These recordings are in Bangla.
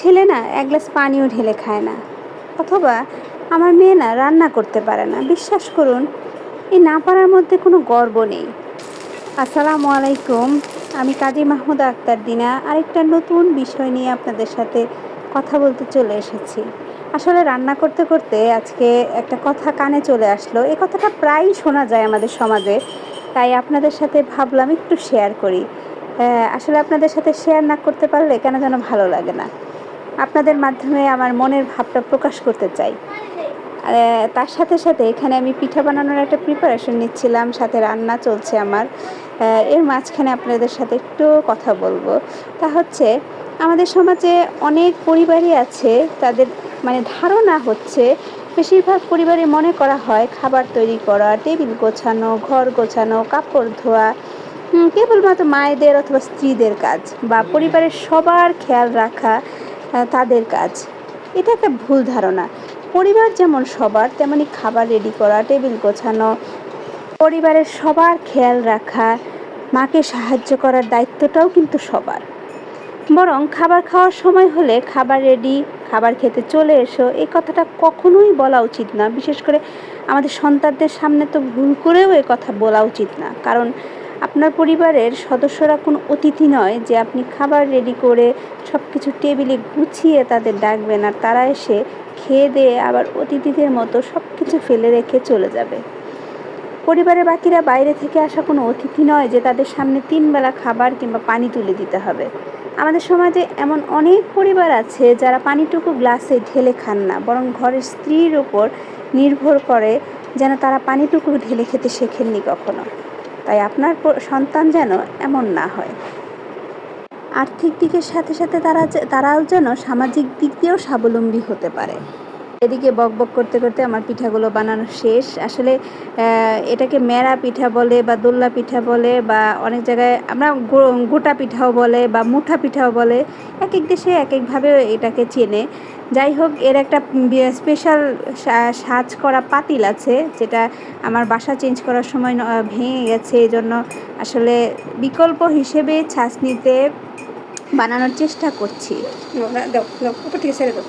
ছেলে না এক গ্লাস পানিও ঢেলে খায় না, অথবা আমার মেয়ে না রান্না করতে পারে না। বিশ্বাস করুন, এই না পারার মধ্যে কোনো গর্ব নেই। আসসালামু আলাইকুম, আমি কাজী মাহমুদা আক্তার দিনা আরেকটা নতুন বিষয় নিয়ে আপনাদের সাথে কথা বলতে চলে এসেছি। আসলে রান্না করতে করতে আজকে একটা কথা কানে চলে আসলো। এই কথাটা প্রায়ই শোনা যায় আমাদের সমাজে, তাই আপনাদের সাথে ভাবলাম একটু শেয়ার করি। আসলে আপনাদের সাথে শেয়ার না করতে পারলে কেন যেন ভালো লাগে না। আপনাদের মাধ্যমে আমার মনের ভাবটা প্রকাশ করতে চাই। তার সাথে সাথে এখানে আমি পিঠা বানানোর একটা প্রিপারেশন নিচ্ছিলাম, সাথে রান্না চলছে আমার। এর মাঝখানে আপনাদের সাথে একটু কথা বলবো। তা হচ্ছে, আমাদের সমাজে অনেক পরিবারই আছে, তাদের ধারণা হচ্ছে বেশিরভাগ পরিবারে মনে করা হয় খাবার তৈরি করা, টেবিল গোছানো, ঘর গোছানো, কাপড় ধোয়া কেবলমাত্র মায়েদের অথবা স্ত্রীদের কাজ, বা পরিবারের সবার খেয়াল রাখা তাদের কাজ। এটা একটা ভুল ধারণা। পরিবার যেমন সবার, তেমনি খাবার রেডি করা, টেবিল গোছানো, পরিবারের সবার খেয়াল রাখা, মাকে সাহায্য করার দায়িত্বটাও কিন্তু সবার। বরং খাবার খাওয়ার সময় হলে খাবার রেডি, খাবার খেতে চলে এসো, এই কথাটা কখনোই বলা উচিত না। বিশেষ করে আমাদের সন্তানদের সামনে তো ভুল করেও এ কথা বলা উচিত না। কারণ আপনার পরিবারের সদস্যরা কোনো অতিথি নয় যে আপনি খাবার রেডি করে সব কিছু টেবিলে গুছিয়ে তাদের ডাকবেন আর তারা এসে খেয়ে দিয়ে আবার অতিথিদের মতো সব কিছু ফেলে রেখে চলে যাবে। পরিবারের বাকিরা বাইরে থেকে আসা কোনো অতিথি নয় যে তাদের সামনে 3 বেলা খাবার কিংবা পানি তুলে দিতে হবে। আমাদের সমাজে এমন অনেক পরিবার আছে যারা পানিটুকু গ্লাসে ঢেলে খান না, বরং ঘরের স্ত্রীর উপর নির্ভর করে যেন তারা পানিটুকু ঢেলে খেতে শেখেননি কখনো। তাই আপনার সন্তান যেন এমন না হয়। আর্থিক দিকের সাথে সাথে তারাও যেন সামাজিক দিক দিয়েও স্বাবলম্বী হতে পারে। এদিকে বকবক করতে করতে আমার পিঠাগুলো বানানো শেষ। আসলে এটাকে মেরা পিঠা বলে বা দোল্লা পিঠা বলে, বা অনেক জায়গায় আমরা গোটা পিঠাও বলে বা মুঠা পিঠাও বলে। এক এক দেশে এক একভাবে এটাকে চেনে। যাই হোক, এর একটা স্পেশাল সাজ করা পাতিল আছে, যেটা আমার বাসা চেঞ্জ করার সময় ভেঙে গেছে। এই জন্য আসলে বিকল্প হিসেবে ছাঁচনিতে বানানোর চেষ্টা করছি।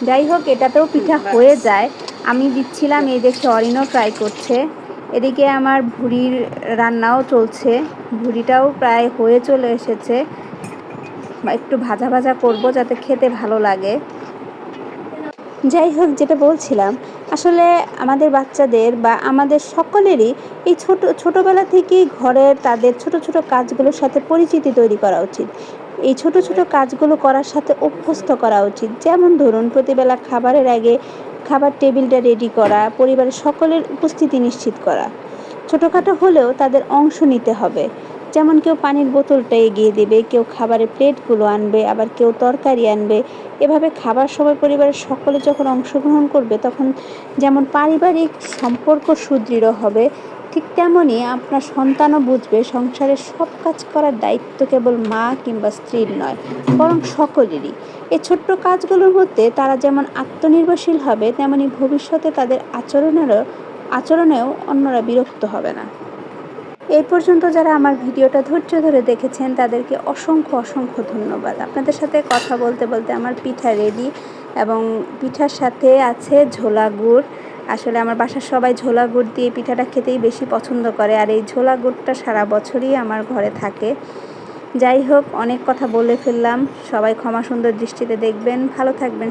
যাই হোক, এটাতেও পিঠা হয়ে যায়। আমি দিচ্ছিলাম, এই দেখে অরিনও ট্রাই করছে। এদিকে আমার ভুড়ির রান্নাও চলছে, ভুড়িটাও প্রায় হয়ে চলে এসেছে। একটু ভাজা ভাজা করব যাতে খেতে ভালো লাগে। যাই হোক, যেটা বলছিলাম, আসলে আমাদের বাচ্চাদের বা আমাদের সকলেরই এই ছোটোবেলা থেকেই ঘরের তাদের ছোট ছোট কাজগুলোর সাথে পরিচিতি তৈরি করা উচিত। এই ছোট ছোট কাজগুলো করার সাথে অভ্যস্ত করা উচিত। যেমন ধরুন, প্রতিবেলা খাবারের আগে খাবার টেবিলটা রেডি করা, পরিবারের সকলের উপস্থিতি নিশ্চিত করা। ছোটোখাটো হলেও তাদের অংশ নিতে হবে। যেমন কেউ পানির বোতলটা এগিয়ে দেবে, কেউ খাবারের প্লেটগুলো আনবে, আবার কেউ তরকারি আনবে। এভাবে খাবার সময় পরিবারের সকলে যখন অংশগ্রহণ করবে, তখন যেমন পারিবারিক সম্পর্ক সুদৃঢ় হবে, ঠিক তেমনই আপনার সন্তানও বুঝবে সংসারের সব কাজ করার দায়িত্ব কেবল মা কিংবা স্ত্রীর নয়, বরং সকলেরই। এই ছোট্ট কাজগুলোর মধ্যে তারা যেমন আত্মনির্ভরশীল হবে, তেমনি ভবিষ্যতে তাদের আচরণেও অন্যরা বিরক্ত হবে না। এই পর্যন্ত যারা আমার ভিডিওটা ধৈর্য ধরে দেখেছেন, তাদেরকে অসংখ্য অসংখ্য ধন্যবাদ। আপনাদের সাথে কথা বলতে বলতে আমার পিঠা রেডি, এবং পিঠার সাথে আছে ঝোলা গুড়। আসলে আমার বাসার সবাই ঝোলা গুড় দিয়ে পিঠাটা খেতেই বেশি পছন্দ করে, আর এই ঝোলা গুড়টা সারা বছরই আমার ঘরে থাকে। যাই হোক, অনেক কথা বলে ফেললাম। সবাই ক্ষমা সুন্দর দৃষ্টিতে দেখবেন। ভালো থাকবেন।